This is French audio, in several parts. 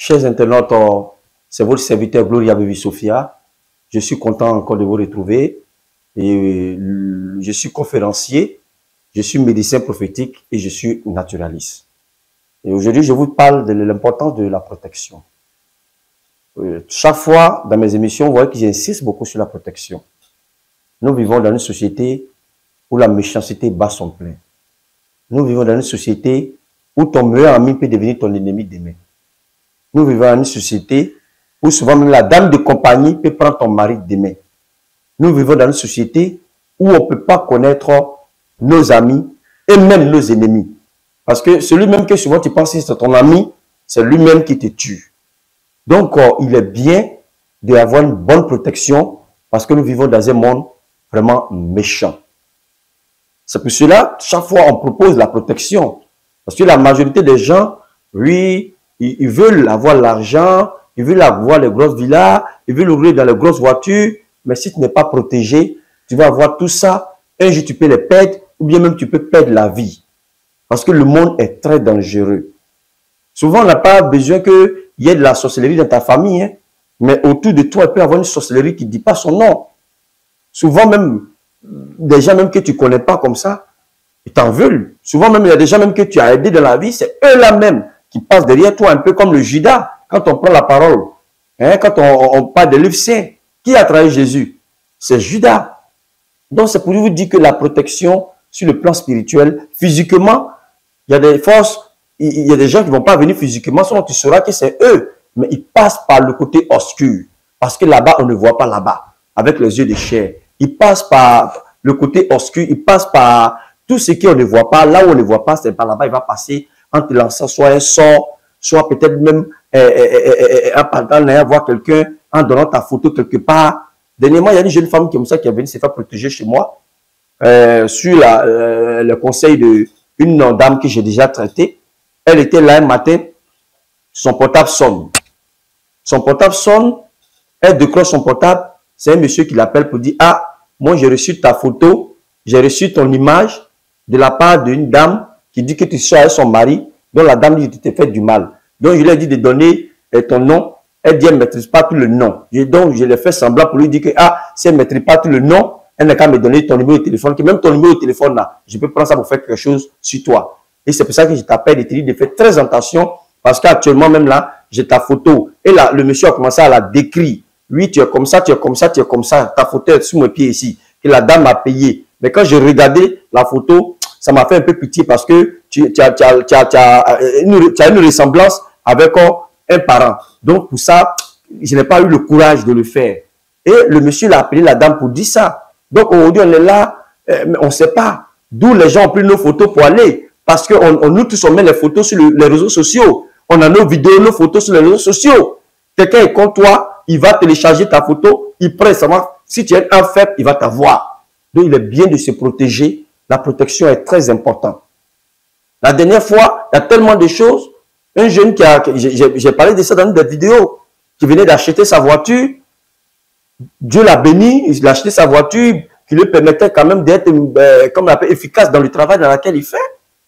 Chers internautes, c'est votre serviteur Gloria Baby Sophia. Je suis content encore de vous retrouver. Et je suis conférencier, je suis médecin prophétique et je suis naturaliste. Et aujourd'hui, je vous parle de l'importance de la protection. Chaque fois dans mes émissions, vous voyez que j'insiste beaucoup sur la protection. Nous vivons dans une société où la méchanceté bat son plein. Nous vivons dans une société où ton meilleur ami peut devenir ton ennemi demain. Nous vivons dans une société où souvent même la dame de compagnie peut prendre ton mari demain. Nous vivons dans une société où on ne peut pas connaître nos amis et même nos ennemis. Parce que celui même que souvent tu penses que c'est ton ami, c'est lui-même qui te tue. Donc, il est bien d'avoir une bonne protection parce que nous vivons dans un monde vraiment méchant. C'est pour cela, chaque fois, on propose la protection. Parce que la majorité des gens, oui, ils veulent avoir l'argent, ils veulent avoir les grosses villas, ils veulent rouler dans les grosses voitures. Mais si tu n'es pas protégé, tu vas avoir tout ça. Un jour, tu peux les perdre ou bien même tu peux perdre la vie. Parce que le monde est très dangereux. Souvent, on n'a pas besoin qu'il y ait de la sorcellerie dans ta famille. Hein, mais autour de toi, il peut y avoir une sorcellerie qui ne dit pas son nom. Souvent même, des gens même que tu ne connais pas comme ça, ils t'en veulent. Souvent même, il y a des gens même que tu as aidés dans la vie, c'est eux-là même qui passent derrière toi, un peu comme le Judas, quand on prend la parole. Hein, quand on parle de livre saint. Qui a trahi Jésus? C'est Judas. Donc, c'est pour vous dire que la protection sur le plan spirituel, physiquement, il y a des forces, il y a des gens qui ne vont pas venir physiquement, sinon tu sauras que c'est eux. Mais ils passent par le côté obscur. Parce que là-bas, on ne voit pas là-bas, avec les yeux de chair. Ils passent par le côté obscur, ils passent par tout ce qu'on ne voit pas. Là où on ne voit pas, c'est par là-bas, il va passer en te lançant soit un sort, soit peut-être même en parlant à voir quelqu'un, en donnant ta photo quelque part. Dernièrement, il y a une jeune femme comme ça qui est venue se faire protéger chez moi sur le conseil d'une dame que j'ai déjà traitée. Elle était là un matin, son portable sonne. Son portable sonne, elle décroche son portable, c'est un monsieur qui l'appelle pour dire « Ah, moi j'ai reçu ta photo, j'ai reçu ton image de la part d'une dame qui dit que tu sois avec son mari, donc la dame dit que tu t'es fait du mal. Donc je lui ai dit de donner ton nom. Elle dit, elle ne maîtrise pas tout le nom. Donc, je l'ai fait semblant pour lui dire que, ah, si elle ne maîtrise pas tout le nom, elle n'a qu'à me donner ton numéro de téléphone, que même ton numéro de téléphone là, je peux prendre ça pour faire quelque chose sur toi. Et c'est pour ça que je t'appelle et te dis de faire très attention, parce qu'actuellement, même là, j'ai ta photo. Et là, le monsieur a commencé à la décrire. Oui, tu es comme ça, tu es comme ça, tu es comme ça. Ta photo est sous mes pieds ici. Que la dame m'a payé. Mais quand j'ai regardé la photo, ça m'a fait un peu pitié parce que tu as une ressemblance avec un parent. Donc, pour ça, je n'ai pas eu le courage de le faire. Et le monsieur l'a appelé la dame pour dire ça. Donc, aujourd'hui, on est là, mais on ne sait pas d'où les gens ont pris nos photos pour aller. Parce que nous tous, on met les photos sur les réseaux sociaux. On a nos vidéos, nos photos sur les réseaux sociaux. Quelqu'un est contre toi, il va télécharger ta photo, il prend savoir si tu es un faible, il va t'avoir. Donc, il est bien de se protéger. La protection est très importante. La dernière fois, il y a tellement de choses. Un jeune j'ai parlé de ça dans une des vidéos, qui venait d'acheter sa voiture. Dieu l'a béni, il a acheté sa voiture, qui lui permettait quand même d'être, comme on appelle, efficace dans le travail dans lequel il fait.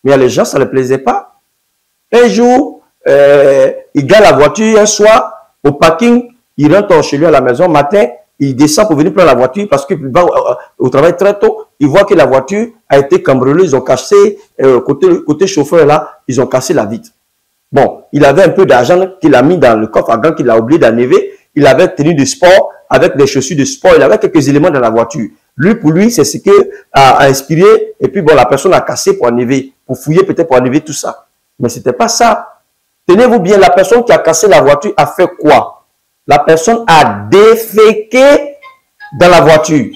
Mais à les gens, ça ne les plaisait pas. Un jour, il gagne la voiture, un soir, au parking, il rentre chez lui à la maison, matin, il descend pour venir prendre la voiture parce qu'il va au travail très tôt. Il voit que la voiture a été cambriolée, ils ont cassé, côté chauffeur là, ils ont cassé la vitre. Bon, il avait un peu d'argent qu'il a mis dans le coffre à gants qu'il a oublié d'enlever. Il avait tenue de sport avec des chaussures de sport. Il avait quelques éléments dans la voiture. Lui, pour lui, c'est ce qui a inspiré. Et puis, bon, la personne a cassé pour enlever, pour fouiller peut-être pour enlever tout ça. Mais c'était pas ça. Tenez-vous bien, la personne qui a cassé la voiture a fait quoi? La personne a déféqué dans la voiture.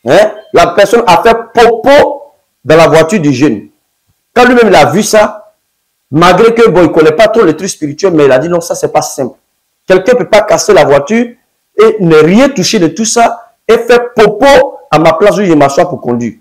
Hein? La personne a fait popo dans la voiture du jeune. Quand lui-même il a vu ça, malgré que, bon, il ne connaît pas trop les trucs spirituels, mais il a dit non, ça, c'est pas simple. Quelqu'un ne peut pas casser la voiture et ne rien toucher de tout ça et faire popo à ma place où je m'assois pour conduire.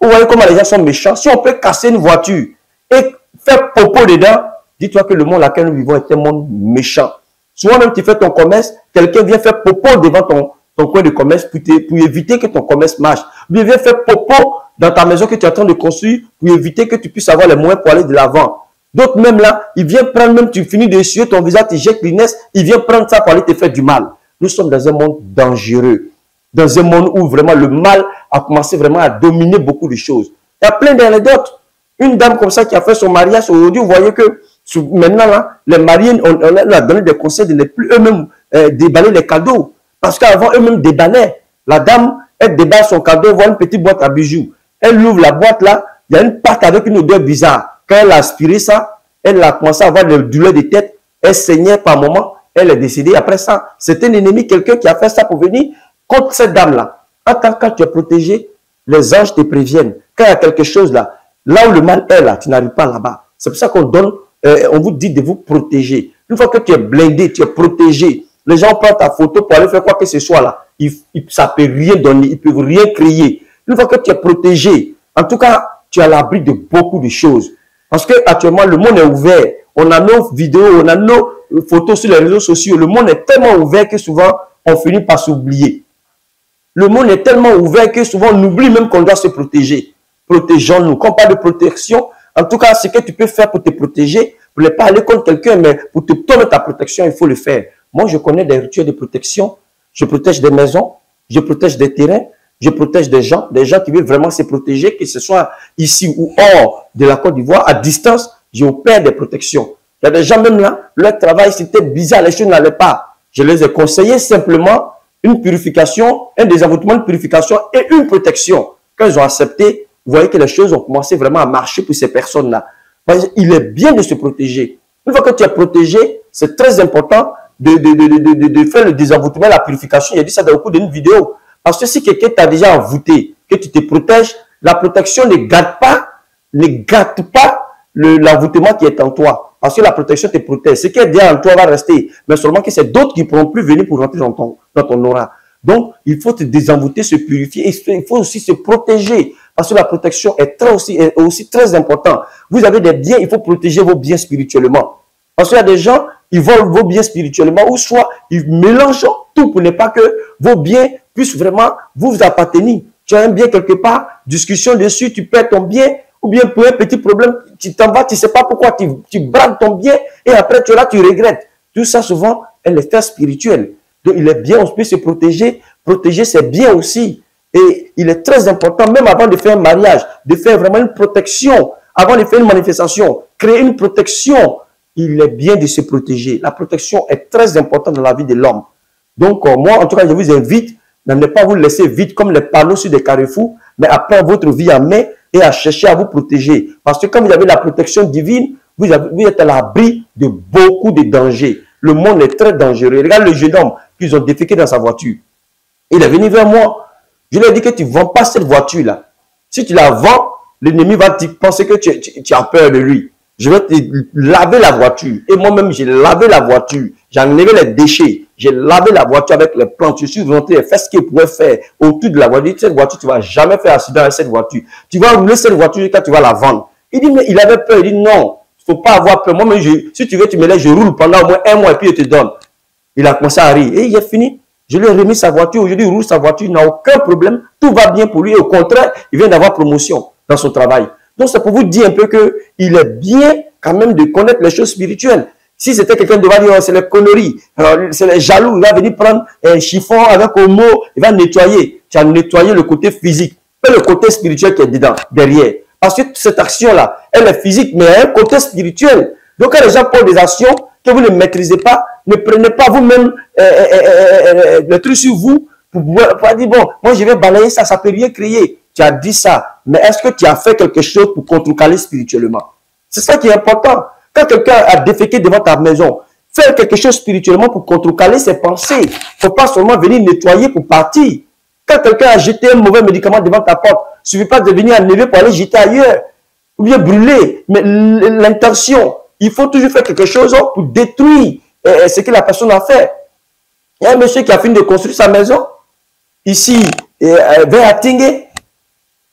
Vous voyez comment les gens sont méchants. Si on peut casser une voiture et faire popo dedans, dis-toi que le monde dans lequel nous vivons est un monde méchant. Souvent même tu fais ton commerce, quelqu'un vient faire popo devant ton coin de commerce pour éviter que ton commerce marche. Il vient faire popo dans ta maison que tu es en train de construire pour éviter que tu puisses avoir les moyens pour aller de l'avant. D'autres même là, ils viennent prendre, même tu finis d'essuyer ton visage, tu jettes l'Inès, ils viennent prendre ça pour aller te faire du mal. Nous sommes dans un monde dangereux. Dans un monde où vraiment le mal a commencé vraiment à dominer beaucoup de choses. Il y a plein d'anecdotes. Une dame comme ça qui a fait son mariage, aujourd'hui, vous voyez que maintenant, là, les mariés, on leur a donné des conseils de ne plus eux-mêmes déballer les cadeaux. Parce qu'avant, eux-mêmes déballaient. La dame, elle déballe son cadeau, elle voit une petite boîte à bijoux. Elle ouvre la boîte là, il y a une pâte avec une odeur bizarre. Quand elle a aspiré ça, elle a commencé à avoir des douleurs de tête. Elle saignait par moment, elle est décédée. Après ça, c'était un ennemi, quelqu'un qui a fait ça pour venir contre cette dame-là. En tant que tu es protégé, les anges te préviennent. Quand il y a quelque chose là, là où le mal est là, tu n'arrives pas là-bas. C'est pour ça qu'on donne, on vous dit de vous protéger. Une fois que tu es blindé, tu es protégé, les gens prennent ta photo pour aller faire quoi que ce soit là. Ça ne peut rien donner, ils ne peuvent rien créer. Une fois que tu es protégé, en tout cas, tu es à l'abri de beaucoup de choses. Parce qu'actuellement, le monde est ouvert. On a nos vidéos, on a nos photos sur les réseaux sociaux. Le monde est tellement ouvert que souvent, on finit par s'oublier. Le monde est tellement ouvert que souvent, on oublie même qu'on doit se protéger. Protégeons-nous. Quand on parle de protection, en tout cas, ce que tu peux faire pour te protéger, pour ne pas aller contre quelqu'un, mais pour te donner ta protection, il faut le faire. Moi, je connais des rituels de protection. Je protège des maisons, je protège des terrains, je protège des gens qui veulent vraiment se protéger, que ce soit ici ou hors de la Côte d'Ivoire, à distance, j'opère des protections. Il y a des gens même là, leur travail, c'était bizarre, les choses n'allaient pas. Je les ai conseillés simplement une purification, un désenvoûtement de purification et une protection. Quand ils ont accepté, vous voyez que les choses ont commencé vraiment à marcher pour ces personnes-là. Il est bien de se protéger. Une fois que tu es protégé, c'est très important de faire le désenvoûtement, la purification. Il a dit ça dans beaucoup d'une vidéo. Parce que si quelqu'un t'a déjà envoûté, que tu te protèges, la protection ne gâte pas l'envoûtement qui est en toi. Parce que la protection te protège. Ce qui est déjà en toi va rester. Mais seulement que c'est d'autres qui ne pourront plus venir pour rentrer dans ton aura. Donc, il faut te désenvoûter, se purifier. Et il faut aussi se protéger. Parce que la protection est aussi très importante. Vous avez des biens, il faut protéger vos biens spirituellement. Parce qu'il y a des gens, ils volent vos biens spirituellement, ou soit ils mélangent tout pour ne pas que vos biens puissent vraiment vous appartenir. Tu as un bien quelque part, discussion dessus, tu perds ton bien, ou bien pour un petit problème, tu t'en vas, tu ne sais pas pourquoi, tu braques ton bien, et après tu es là, tu regrettes. Tout ça, souvent, est l'effet spirituel. Donc, il est bien, on peut se protéger. Protéger, c'est bien aussi. Et il est très important, même avant de faire un mariage, de faire vraiment une protection, avant de faire une manifestation, créer une protection. Il est bien de se protéger. La protection est très importante dans la vie de l'homme. Donc, moi, en tout cas, je vous invite à ne pas vous laisser vite comme les panneaux sur des carrefours, mais à prendre votre vie en main et à chercher à vous protéger. Parce que quand vous avez la protection divine, vous êtes à l'abri de beaucoup de dangers. Le monde est très dangereux. Regarde le jeune homme qu'ils ont déféqué dans sa voiture. Il est venu vers moi. Je lui ai dit que tu ne vends pas cette voiture-là. Si tu la vends, l'ennemi va penser que tu as peur de lui. Je vais te laver la voiture. Et moi-même, j'ai lavé la voiture. J'ai enlevé les déchets. J'ai lavé la voiture avec les plantes. Je suis rentré et fait ce qu'il pouvait faire autour de la voiture. Cette voiture, tu ne vas jamais faire accident avec cette voiture. Tu vas rouler cette voiture quand tu vas la vendre. Il dit, mais il avait peur. Il dit, non, il ne faut pas avoir peur. Moi-même, si tu veux, tu me laisses, je roule pendant au moins 1 mois et puis je te donne. Il a commencé à rire. Et il est fini. Je lui ai remis sa voiture. Aujourd'hui, il roule sa voiture. Il n'a aucun problème. Tout va bien pour lui. Et au contraire, il vient d'avoir promotion dans son travail. Donc, c'est pour vous dire un peu qu'il est bien quand même de connaître les choses spirituelles. Si c'était quelqu'un de va dire, oh, c'est les conneries, c'est les jaloux, il va venir prendre un chiffon avec un mot, il va nettoyer. Tu as nettoyé le côté physique, pas le côté spirituel qui est dedans, derrière. Parce que cette action-là, elle est physique, mais elle a un côté spirituel. Donc, quand les gens font des actions que vous ne maîtrisez pas, ne prenez pas vous-même le truc sur vous pour pouvoir dire, bon, moi je vais balayer ça, ça ne peut rien créer. Tu as dit ça, mais est-ce que tu as fait quelque chose pour contrecarrer spirituellement? C'est ça qui est important. Quand quelqu'un a déféqué devant ta maison, fais quelque chose spirituellement pour contrecarrer ses pensées. Il ne faut pas seulement venir nettoyer pour partir. Quand quelqu'un a jeté un mauvais médicament devant ta porte, il ne suffit pas de venir enlever pour aller jeter ailleurs. Ou bien brûler. Mais l'intention, il faut toujours faire quelque chose pour détruire ce que la personne a fait. Il y a un monsieur qui a fini de construire sa maison, ici, vers Atingue.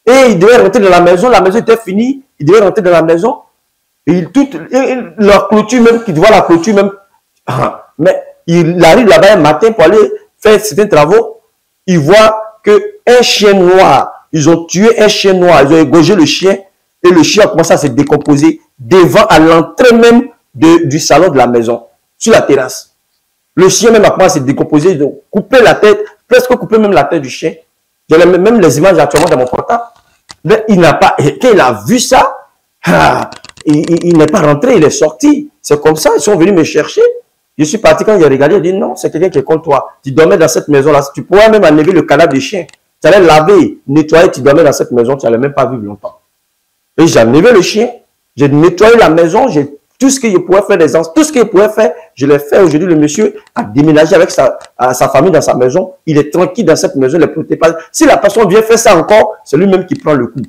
Et il devait rentrer dans la maison était finie, il devait rentrer dans la maison. Et leur clôture même, qui voit la clôture même, mais il arrive là-bas un matin pour aller faire certains travaux, il voit qu'un chien noir, ils ont tué un chien noir, ils ont égorgé le chien, et le chien a commencé à se décomposer, devant, à l'entrée même du salon de la maison, sur la terrasse. Le chien même après s'est décomposé, donc couper la tête, presque couper même la tête du chien. J'ai même les images actuellement dans mon portable. Mais il n'a pas, quand il a vu ça, il n'est pas rentré, il est sorti. C'est comme ça, ils sont venus me chercher. Je suis parti quand j'ai regardé, il dit non, c'est quelqu'un qui est contre toi. Tu dormais dans cette maison-là, tu pourrais même enlever le cadavre du chien. Tu allais laver, nettoyer, tu dormais dans cette maison, tu n'allais même pas vivre longtemps. Et j'ai enlevé le chien, j'ai nettoyé la maison, j'ai tout ce qu'il pouvait faire, tout ce qu'il pouvait faire, je l'ai fait. Aujourd'hui, le monsieur a déménagé avec sa famille dans sa maison. Il est tranquille dans cette maison, il ne protège pas. Si la personne vient faire ça encore, c'est lui-même qui prend le coup.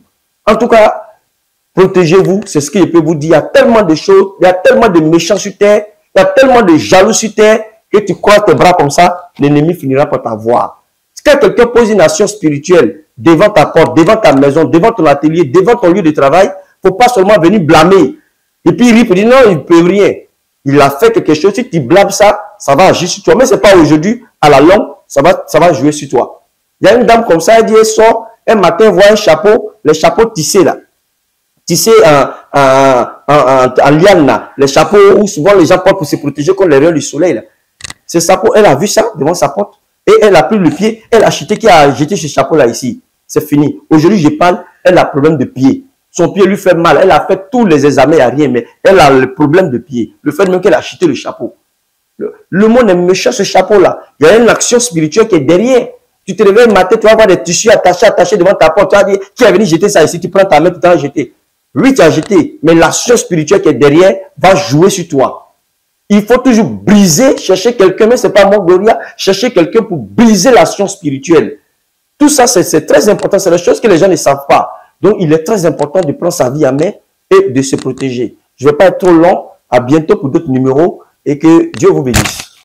En tout cas, protégez-vous, c'est ce que je peux vous dire. Il y a tellement de choses, il y a tellement de méchants sur terre, il y a tellement de jaloux sur terre, que tu crois tes bras comme ça, l'ennemi finira par t'avoir. Quand quelqu'un pose une action spirituelle devant ta porte, devant ta maison, devant ton atelier, devant ton lieu de travail, il ne faut pas seulement venir blâmer. Et puis il dit non, il ne peut rien. Il a fait quelque chose, si tu blâmes ça, ça va agir sur toi. Mais ce n'est pas aujourd'hui, à la longue, ça va jouer sur toi. Il y a une dame comme ça, elle dit, elle sort, un matin, voit un chapeau, les chapeaux tissés là. Tissés en liane là. Les chapeaux où souvent les gens portent pour se protéger contre les rayons du soleil là. Ce chapeau, elle a vu ça devant sa porte. Et elle a pris le pied, elle a chuté, qui a jeté ce chapeau là ici. C'est fini. Aujourd'hui, je parle, elle a problème de pied. Son pied lui fait mal. Elle a fait tous les examens, il n'y a rien, mais elle a le problème de pied. Le fait même qu'elle a chuté le chapeau. Le monde est méchant, ce chapeau-là. Il y a une action spirituelle qui est derrière. Tu te réveilles le matin, tu vas avoir des tissus attachés devant ta porte. Tu vas dire, qui est venu jeter ça ici? Tu prends ta main, tu t'en as jeté. Oui, tu as jeté. Mais l'action spirituelle qui est derrière va jouer sur toi. Il faut toujours briser, chercher quelqu'un, mais ce n'est pas mon Gloria, chercher quelqu'un pour briser l'action spirituelle. Tout ça, c'est très important. C'est des choses que les gens ne savent pas. Donc, il est très important de prendre sa vie à main et de se protéger. Je ne vais pas être trop long. À bientôt pour d'autres numéros et que Dieu vous bénisse.